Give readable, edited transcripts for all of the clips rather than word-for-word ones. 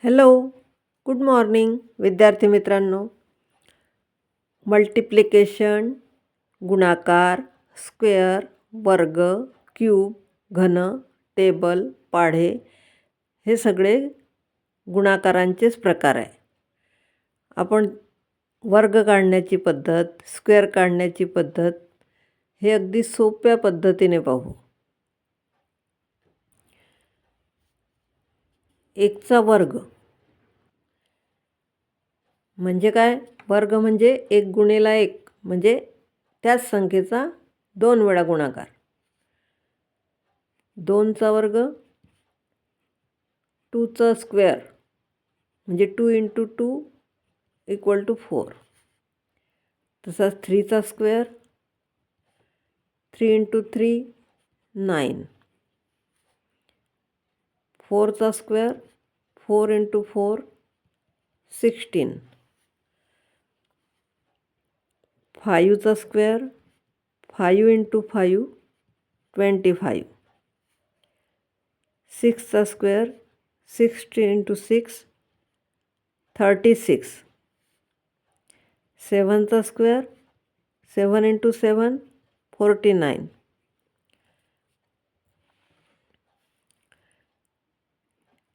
Hello, good morning विद्यार्थी मित्रांनो. Multiplication, गुणाकार, स्क्वेअर, वर्ग, क्यूब, घन, टेबल, पाढे हे सगळे गुणाकारांचेच प्रकार आहे. आपण वर्ग काढण्याची पद्धत, स्क्वेअर काढण्याची पद्धत हे अगदी सोप्या पद्धतीने पाहू. एकचा वर्ग म्हणजे काय? वर्ग म्हणजे 1 गुणिला 1 म्हणजे त्याच संख्येचा 2 वेळा गुणाकार. 2चा वर्ग 2चा स्क्वेअर म्हणजे 2 × 2 = 4. तसाच 3चा स्क्वेअर 3 × 3 9. 4चा स्क्वेअर 4 × 4 16. 5चा स्क्वेअर 5 × 5 25. 6चा स्क्वेअर 60 × 6 36. 7चा स्क्वेअर 7 × 7 49.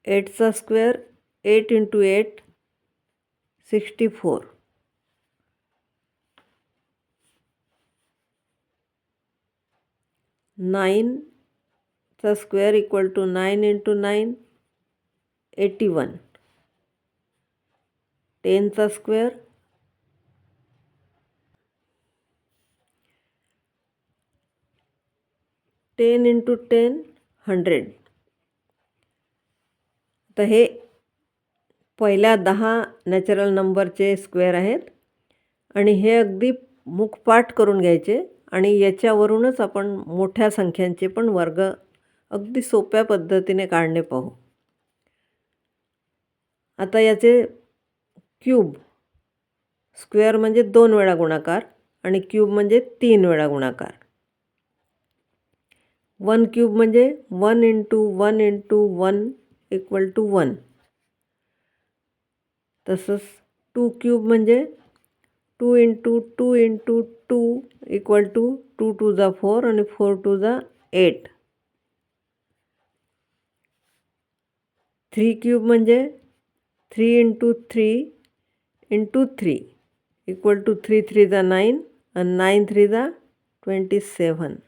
8चा स्क्वेअर 8 × 8 64. 9चा स्क्वेअर = 9 × 9 81. 10चा स्क्वेअर 10 × 10 100. तर हे पहिल्या 10 नॅचरल नंबरचे स्क्वेअर आहेत आणि हे अगदी मुखपाठ करून घ्यायचे आणि याच्यावरूनच आपण मोठ्या संख्यांचे पण वर्ग अगदी सोप्या पद्धतीने काढणे पाहू. आता याचे क्यूब, स्क्वेअर म्हणजे 2 वेळा गुणाकार आणि क्यूब म्हणजे 3 वेळा गुणाकार. 1 क्यूब म्हणजे 1 × 1 × 1 = 1. तसंच 2 क्यूब म्हणजे 2 × 2 × 2 = 2 × 2 = 4 आणि 4 × 2 = 8. 3 क्यूब म्हणजे 3 × 3 × 3 = 3 × 3 = 9 आणि 9 × 3 = 27.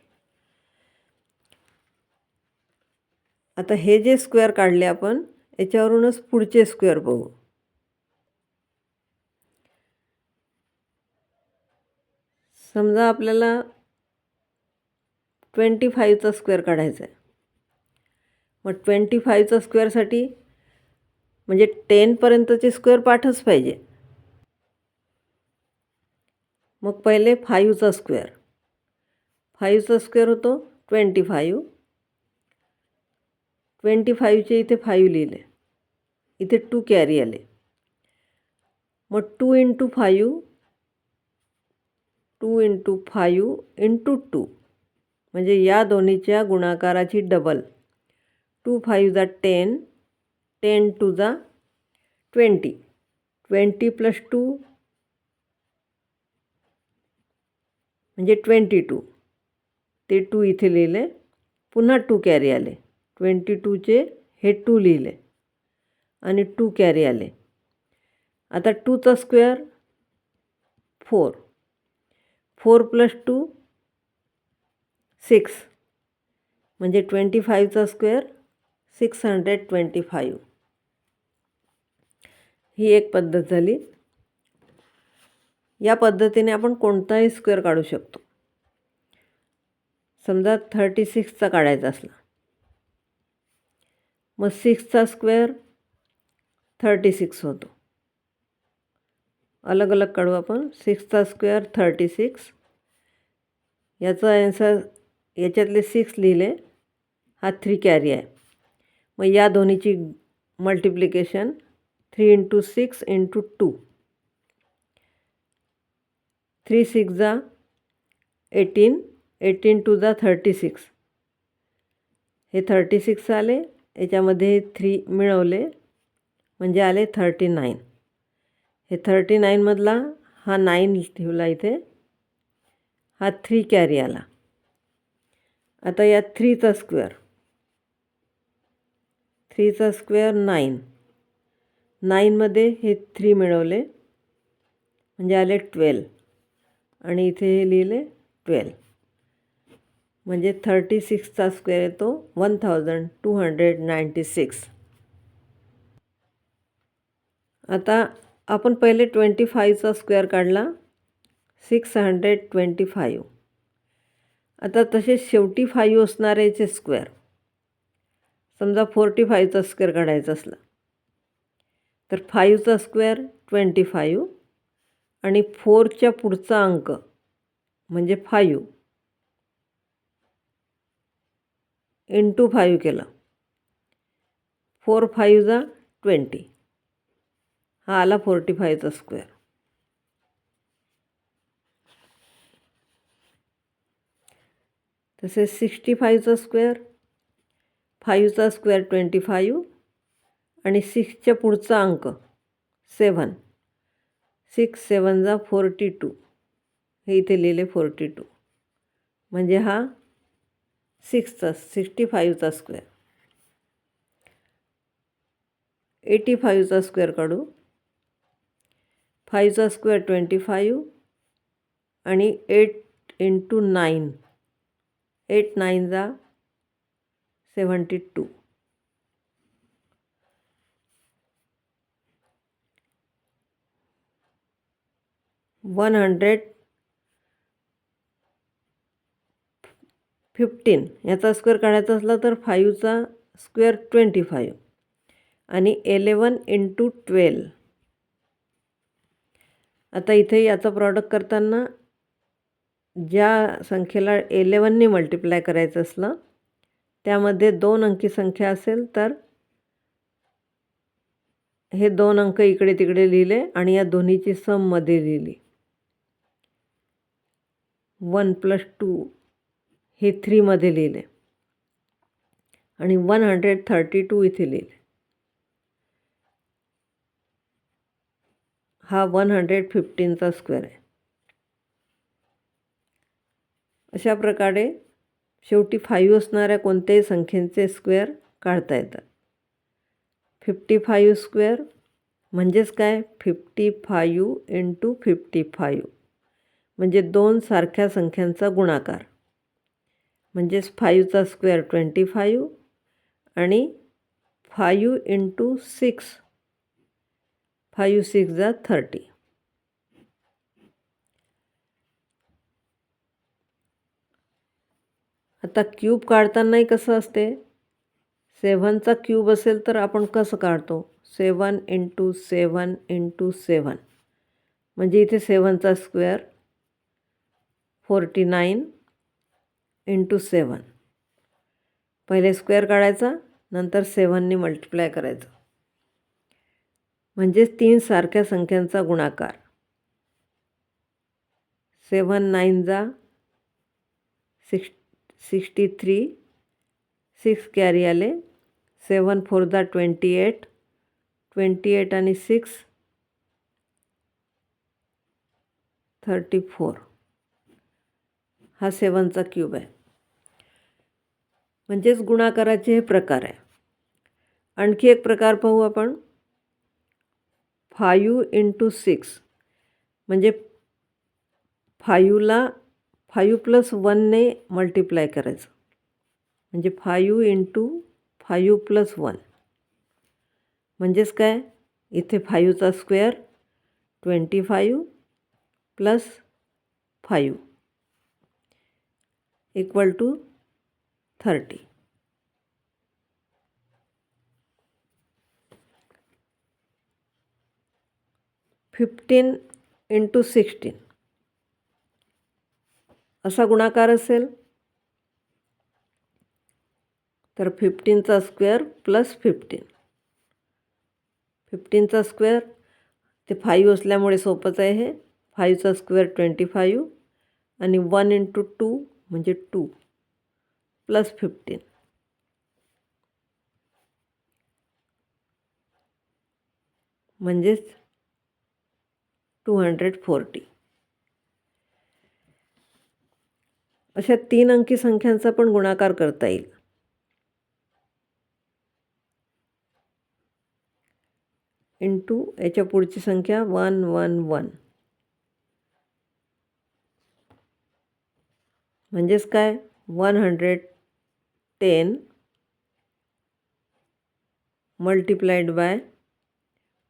आता हे जे स्क्वेअर काढले आपण याच्यावरूनच पुढचे स्क्वेअर बघू. समजा आपल्याला 25चा स्क्वेअर काढायचा आहे. मग 25चा स्क्वेअरसाठी म्हणजे 10पर्यंतचे स्क्वेअर पाठच पाहिजे. मग पहिले 5चा स्क्वेअर. 5चा स्क्वेअर होतो 25. 25चे इथे 5 लिहिले, इथे 2 कॅरी आले. मग 2 × 5 2 × 5 × 2 म्हणजे या दोन्हीच्या गुणाकाराची डबल. 2 × 5 = 10, 10 × 2 = 20. 20 + 2 म्हणजे 22. ते 2 इथे लिहिले, पुन्हा 2 कॅरी आले. 22चे हे 2 लिहिले आणि 2 कॅरी आले. आता 2चा स्क्वेअर 4. 4 + 2 6 म्हणजे 25चा स्क्वेअर 625. ही एक पद्धत झाली. या पद्धतीने आपण कोणताही स्क्वेअर काढू शकतो. समजा 36चा काढायचा असला मग 6चा स्क्वेअर 36 होतो. अलग अलग काढू आपण. 6चा स्क्वेअर 36. याचा आन्सर याच्यातले 6 लिहिले, हा 3 कॅरी आहे. मग या दोन्हीची मल्टिप्लिकेशन 3 × 6 × 2. 3 × 6 = 18. 18 × 2 = 36. हे 36 आले, याच्यामध्ये 3 मिळवले म्हणजे आले 39. हे 39मधला हा 9 ठेवला इथे, हा 3 कॅरी आला. आता या 3चा स्क्वेअर, 3चा स्क्वेअर 9. 9मध्ये हे 3 मिळवले म्हणजे आले 12 आणि इथे हे लिहिले 12. म्हणजे 36चा स्क्वेअर येतो 1296. आता आपण पहिले 25चा स्क्वेअर काढला, 625. आता तसेच शेवटी 5 असणाऱ्याचे स्क्वेअर, समजा 45चा स्क्वेअर काढायचा असला तर 5चा स्क्वेअर 25 आणि 4च्या पुढचा अंक म्हणजे 5 इंटू 5 केलं, 4 5 जा 20, हा आला 45चा स्क्वेअर. तसेच 65चा स्क्वेअर, 5चा स्क्वेअर 25 आणि 6च्या पुढचा अंक 7, 6 7 जा 42, हे इथे लिहिले 42, म्हणजे हा 65चा स्क्वेअर. 85चा स्क्वेअर काढू, 5चा स्क्वेअर 25 आणि 8 इंटू 9, 8 9 जा 72, 115. याचा स्क्वेअर काढायचा असला तर 5चा स्क्वेअर 25 आणि 11 इंटू 12. आता इथे याचा प्रॉडक्ट करताना ज्या संख्येला 11ने मल्टिप्लाय करायचं असलं त्यामध्ये 2 अंकी संख्या असेल तर हे 2 अंक इकडे तिकडे लिहिले आणि या दोन्हीची सममध्ये लिहिली. 1 + 2 हे 3मध्ये लिहिले आणि 132 इथे लिहिले. हा 115चा स्क्वेअर आहे. अशा प्रकारे शेवटी 5 असणाऱ्या कोणत्याही संख्येचे स्क्वेअर काढता येतात. 55 स्क्वेअर म्हणजेच काय, 55 इंटू 55 म्हणजे 2 सारख्या संख्यांचा गुणाकार, म्हणजेच 5चा स्क्वेअर 25 आणि 5 इंटू 6, 5 6 जा 30. आता क्यूब काढतानाही कसं असते, 7चा क्यूब असेल तर आपण कसं काढतो, 7 इंटू 7 इंटू 7 म्हणजे इथे 7चा स्क्वेअर 49 इंटू 7. पहिले स्क्वेअर काढायचा, नंतर 7ने मल्टिप्लाय करायचं, म्हणजेच 3 सारख्या संख्यांचा गुणाकार. 7 9 जा 63, 6 कॅरी आले, 7 4 जा 28, 28 आणि 6 34. हा 7चा क्यूब आहे. म्हणजेच गुणाकाराचे हे प्रकार आहे. आणखी एक प्रकार पाहू आपण, 5 इंटू 6 म्हणजे 5ला 5 + 1ने मल्टिप्लाय करायचं, म्हणजे 5 इंटू 5 + 1 म्हणजेच काय, इथे 5चा square 25 + 5 equal to 30. Fifteen into 16 असा गुणाकार असेल तर 15चा स्क्वेअर + 15. 15चा स्क्वेअर ते 5 असल्यामुळे सोपंच आहे हे. 5चा स्क्वेअर 25 आणि 1 इंटू 2 म्हणजे 2 + 15. म्हणजेच 240. अशा 3 अंकी संख्यांचा पण गुणाकार करता येईल. इंटू याच्या पुढची संख्या 111 म्हणजेच काय 110 मल्टिप्लाइड बाय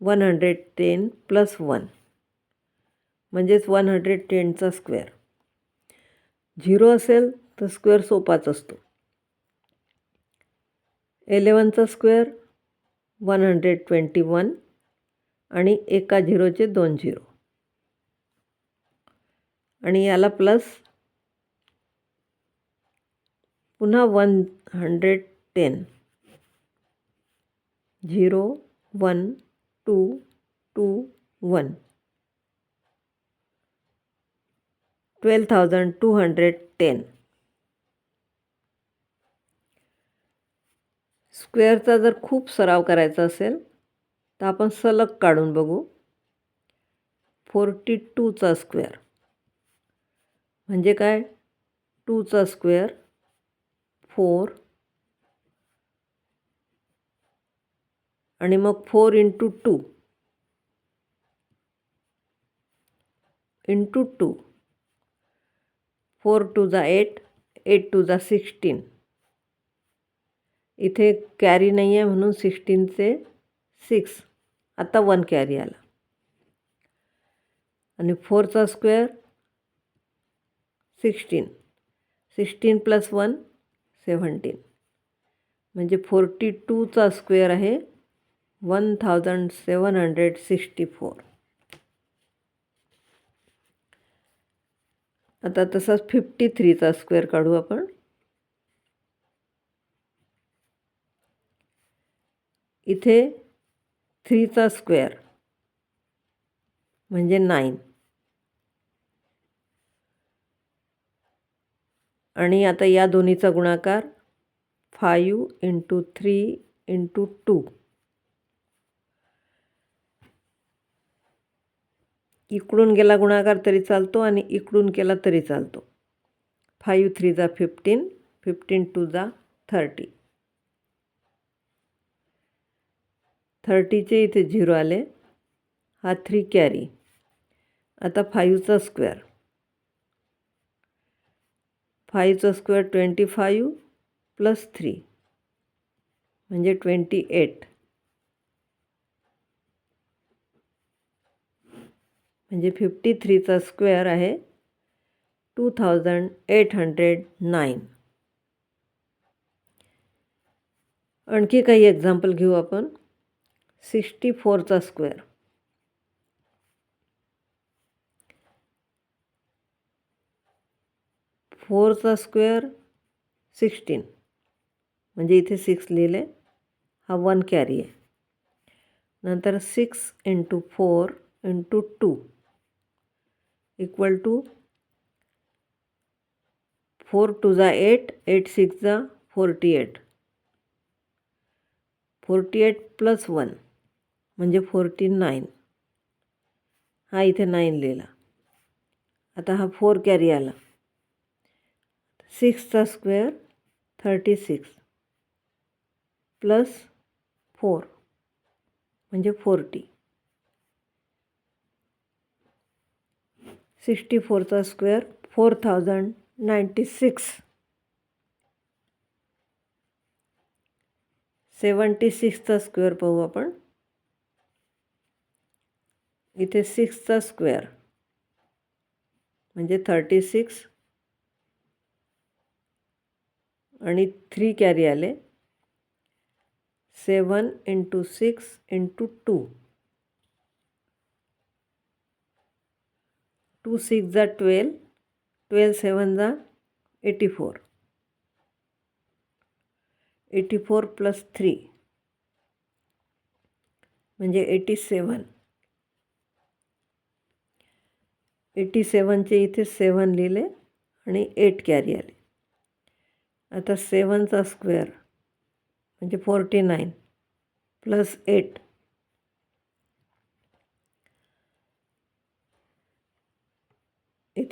110 प्लस 1 म्हणजेच 110चा स्क्वेअर. 0 असेल तर स्क्वेअर सोपाच असतो. 11चा स्क्वेअर 121 आणि एका झिरोचे 2 झिरो आणि याला प्लस पुन्हा 110 0 1 2 2 1 12,210. स्क्वेअरचा जर खूप सराव करायचा असेल तर आपण सलग काढून बघू. 42चा स्क्वेअर म्हणजे काय 2चा स्क्वेअर 4 आणि मग 4 इंटू 2 इंटू 2 4 2 जा 8 8 2 जा 16. इथे कॅरी नाही आहे म्हणून 16चे 6 आता 1 कॅरी आला. आणि 4चा स्क्वेअर 16 16 प्लस 1 17 म्हणजे 42चा स्क्वेअर आहे 1764. आता तसाच 53चा स्क्वेअर काढू आपण. इथे 3चा स्क्वेअर म्हणजे 9 आणि आता या दोन्हीचा गुणाकार 5 इंटू 3 इंटू 2 इकडून गेला गुणाकार तरी चालतो आणि इकडून केला तरी चालतो. 5 3 जा 15 15 2 जा 30 30चे इथे 0 आले. हा 3 कॅरी. आता 5चा स्क्वेअर 5चा स्क्वेअर 25 प्लस 3 म्हणजे 28 म्हणजे 53चा स्क्वेअर आहे 2809. आणखी काही एक्झाम्पल घेऊ आपण. 64चा स्क्वेअर 4चा स्क्वेअर 16 म्हणजे इथे 6 लिहिले. हा 1 कॅरी आहे. नंतर 6 इंटू 4 इंटू 2 इक्वल टू 4 2 जा 8 8 6 जा 48 48 प्लस 1 म्हणजे 49. हा इथे 9 लिहिला. आता हा 4 कॅरी आला. 6चा स्क्वेअर 36 प्लस 4 म्हणजे 40. 64चा स्क्वेअर 4096. 76चा स्क्वेअर पाहू आपण. इथे 6चा स्क्वेअर म्हणजे 36 आणि 3 कॅरी आले. 7 इंटू 6 इंटू 2 2 6 जा 12 12 7 जा 84 84 प्लस 3 म्हणजे 87 87चे इथे 7 लिहिले आणि 8 कॅरी आले. आता 7चा स्क्वेअर म्हणजे 49 प्लस 8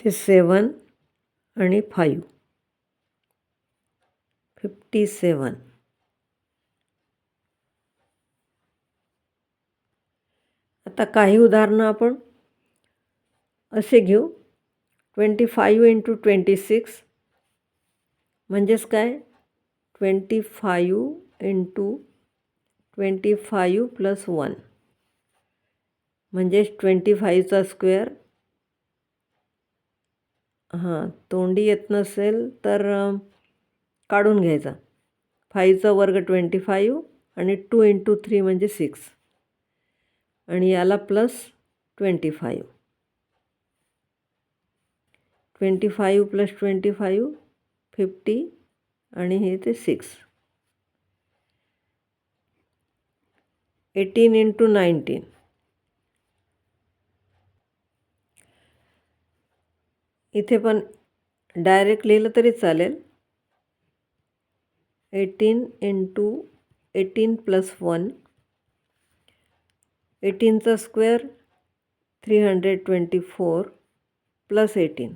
इथे 7 आणि 5 57. आता काही उदाहरणं आपण असे घेऊ. 25 इंटू 26 म्हणजेच काय, 25 इंटू 25 प्लस 1 म्हणजेच 25चा स्क्वेअर. तोंडी येत नसेल तर काढून घ्यायचा. 5चा वर्ग 25 आणि 2 इंटू 3 म्हणजे 6 आणि याला प्लस 25. 25 प्लस 25 50 आणि हे ते 6. 18 इंटू 19 इथे पण डायरेक्ट लिहिलं तरी चालेल. 18 इंटू 18 प्लस 1 18चा स्क्वेअर 324 प्लस 18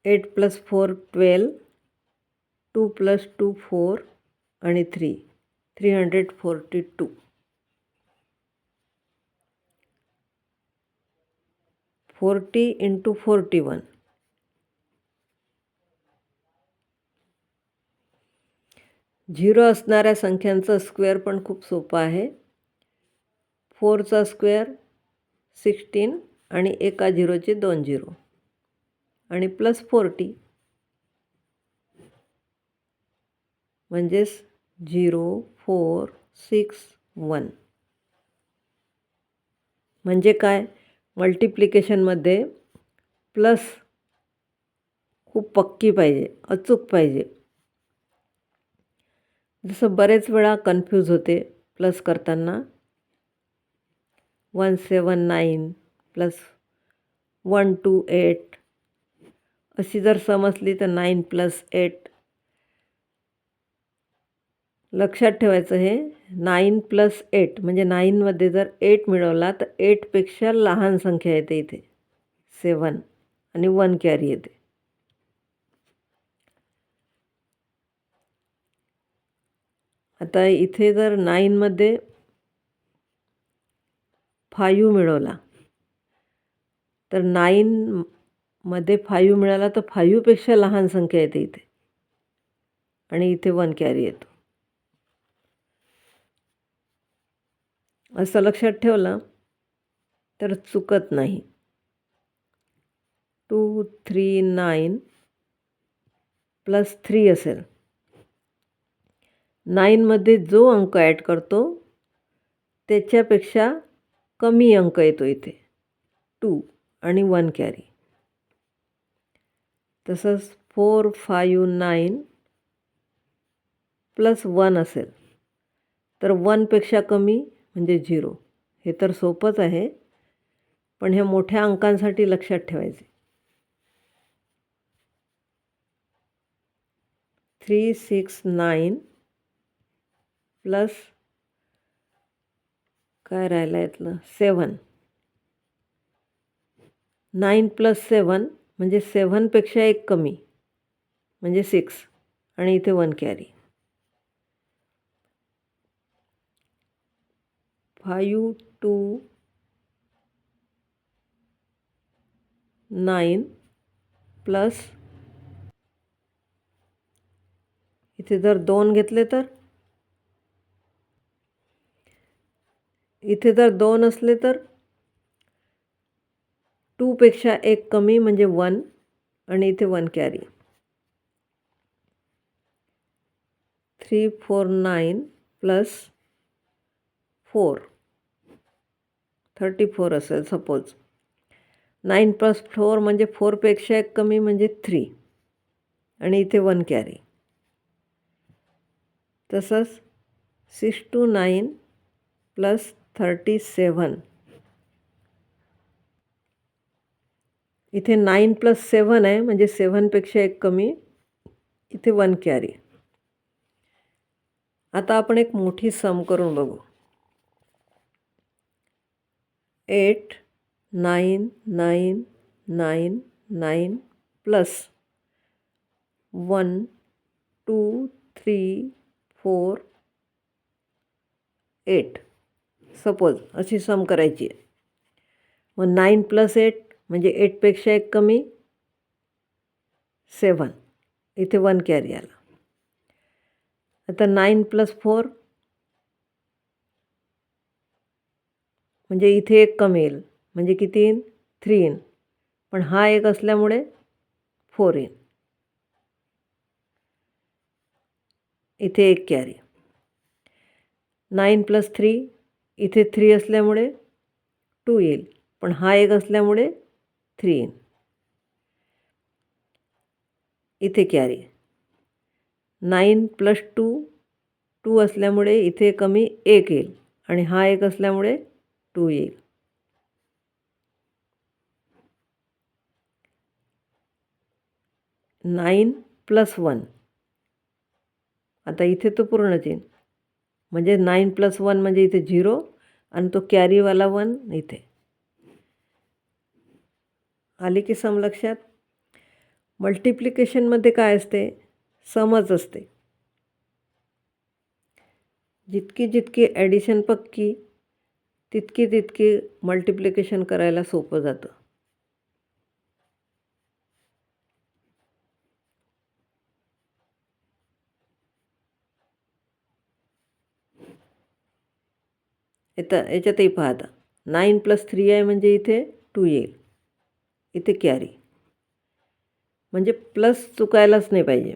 8 प्लस 4 12 2 प्लस 2 4 आणि 3 342. 40 इंटू 41 झिरो असणाऱ्या संख्यांचा स्क्वेअर पण खूप सोपा आहे. 4चा स्क्वेअर 16 आणि एका झिरोचे 2 झिरो आणि प्लस 40 म्हणजेच 0 4 6 1. म्हणजे काय, मल्टिप्लिकेशनमध्ये प्लस खूप पक्की पाहिजे, अचूक पाहिजे. जसं बरेच वेळा कन्फ्यूज होते प्लस करताना. 179 प्लस 128 अशी जर समजली तर 9 प्लस 8. लक्षात ठेवायचं हे 9 प्लस 8 म्हणजे 9मध्ये जर 8 मिळवला तर 8पेक्षा लहान संख्या येते इथे 7 आणि 1 कॅरी येते. आता इथे जर 9मध्ये 5 मिळवला तर 9मध्ये 5 मिळाला तर 5पेक्षा लहान संख्या येते इथे आणि इथे 1 कॅरी येतो. असं लक्षात ठेवलं तर चुकत नाही. 239 प्लस 3 असेल. 9मध्ये जो अंक ॲड करतो त्याच्यापेक्षा कमी अंक येतो इथे 2 आणि 1 कॅरी. तसंच 459 प्लस 1 असेल तर 1पेक्षा कमी म्हणजे 0. हे तर सोपंच आहे, पण ह्या मोठ्या अंकांसाठी लक्षात ठेवायचे. 369 प्लस काय राहिलं यातलं 7. 9 प्लस 7 म्हणजे 7पेक्षा एक कमी म्हणजे 6 आणि इथे 1 कॅरी. 5 2 9 प्लस इथे जर 2 घेतले तर इथे जर 2 असले तर 2पेक्षा एक कमी म्हणजे 1 आणि इथे 1 कॅरी. 349 प्लस 4 34 असेल सपोज. 9 प्लस 4 म्हणजे 4पेक्षा एक कमी म्हणजे 3 आणि इथे 1 कॅरी. तसंच 629 प्लस 37 इथे 9 प्लस 7 आहे म्हणजे 7पेक्षा एक कमी इथे 1 कॅरी. आता आपण एक मोठी सम करून बघू. 8 9 9 9 9 प्लस 1 2 3 4 8 सपोज अशी सम करायची आहे. मग 9 + 8 म्हणजे 8पेक्षा एक कमी 7. इथे 1 कॅरी आला. आता 9 + 4 म्हणजे इथे एक कमी येईल. म्हणजे किती येईल? 3 येईल. पण हा एक असल्यामुळे 4 येईल. इथे एक कॅरी. 9 + 3 इथे 3 असल्यामुळे 2 येईल. पण हा एक असल्यामुळे 3 येईल. इथे कॅरी. 9 + 2 2 असल्यामुळे इथे कमी 1 येईल आणि हा एक असल्यामुळे 2 येईल. नाईन + 1 आता इथे तो पूर्णच येईल. म्हणजे 9 + 1 म्हणजे इथे 0 आणि तो कॅरीवाला 1 इथे. आली की सम लक्षात? मल्टिप्लिकेशनमध्ये काय असते? समच असते. जितकी जितकी ॲडिशन पक्की तितकी तितकी मल्टिप्लिकेशन करायला सोपं जातं. याच्यातही पहा आता. 9 + 3 आहे म्हणजे इथे 2 येईल. इथे कॅरी. म्हणजे प्लस चुकायलाच नाही पाहिजे.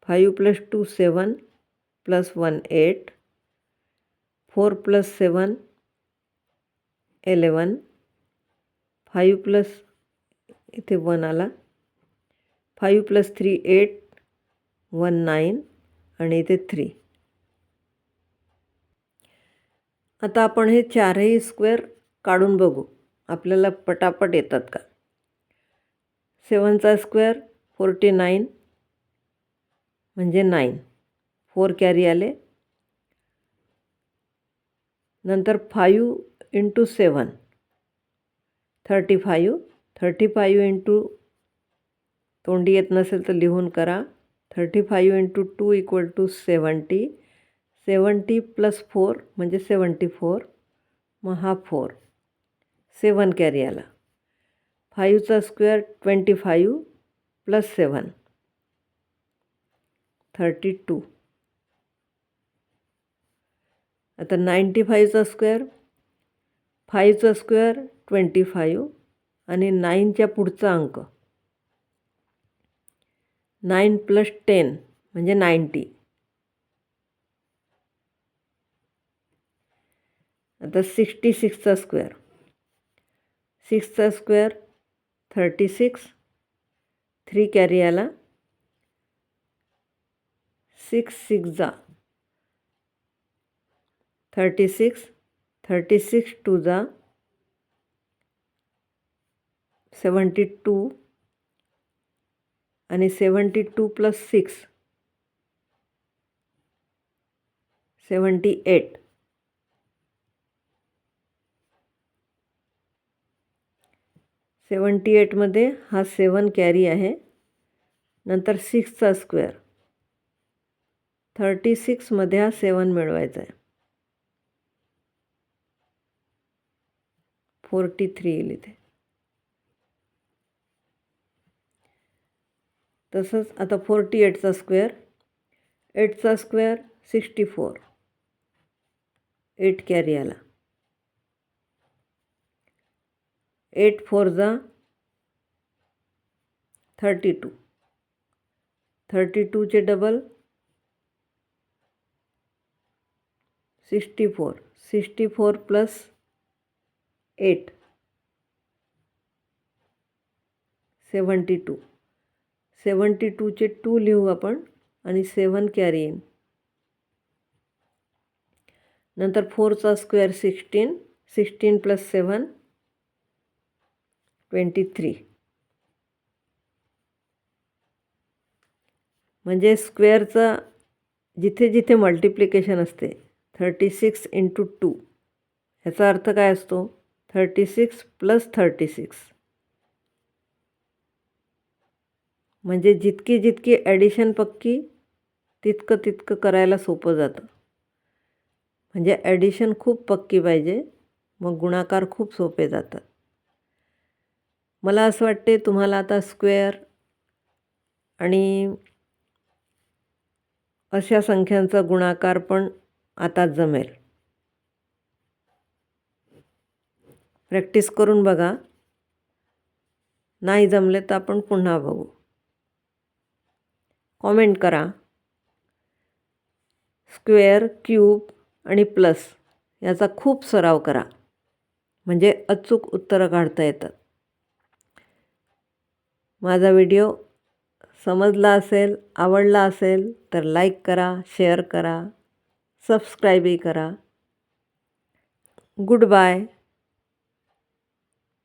5 + 2 7 + 1 8 4 + 7 11 5 + इथे 1 आला. 5 + 3 8 1 9 आणि इथे 3. आता आपण हे चारही स्क्वेअर काढून बघू. आपल्याला पटापट येतात का? 7चा स्क्वेअर 49 म्हणजे 9. 4 कॅरी आले. नंतर 5 × 7 35. 35 × तोंडी येत नसेल तर लिहून करा. 35 × 2 = 70. 70 + 4 म्हणजे 74. मग हा 4. 7 कॅरी आला. 5चा स्क्वेअर 25 + 7 32. आता 95चा स्क्वेअर 5चा स्क्वेअर 25 आणि 9च्या पुढचा अंक 9 + 10 म्हणजे 90. आता 66चा स्क्वेअर 6चा स्क्वेअर 36. 3 कॅरी आला. 6 6 36. 36 2 72 आणि 72 + 6 78. 78मध्ये हा 7 कॅरी आहे. नंतर 6चा स्क्वेअर 36मध्ये हा 7 मिळवायचा आहे. 43 येईल इथे. तसंच आता 48चा स्क्वेअर 8चा स्क्वेअर 64. 8 कॅरी आला. 8 4 32. 32चे डबल 64. 64 + 8 72. 72चे 2 लिहू आपण आणि 7 कॅरी येईल. नंतर 4चा स्क्वेअर 16. 16 + 7 23. म्हणजे स्क्वेअरचा जिथे जिथे मल्टिप्लिकेशन असते 36 × 2 ह्याचा अर्थ काय असतो? 36 + 36 म्हणजे जितकी जितकी ॲडिशन पक्की तितकं तितकं करायला सोपं जातं. म्हणजे ॲडिशन खूप पक्की पाहिजे, मग गुणाकार खूप सोपे जातात. मला असं वाटते तुम्हाला आता स्क्वेअर आणि अशा संख्यांचा गुणाकार पण आता जमेल. प्रॅक्टिस करून बघा. नाही जमले तर आपण पुन्हा बघू. कॉमेंट करा. स्क्वेअर, क्यूब आणि प्लस याचा खूप सराव करा. म्हणजे अचूक उत्तरं काढता येतात. माझा व्हिडिओ समजला असेल, आवडला असेल तर लाईक करा, शेअर करा, सबस्क्राईबही करा. Good bye.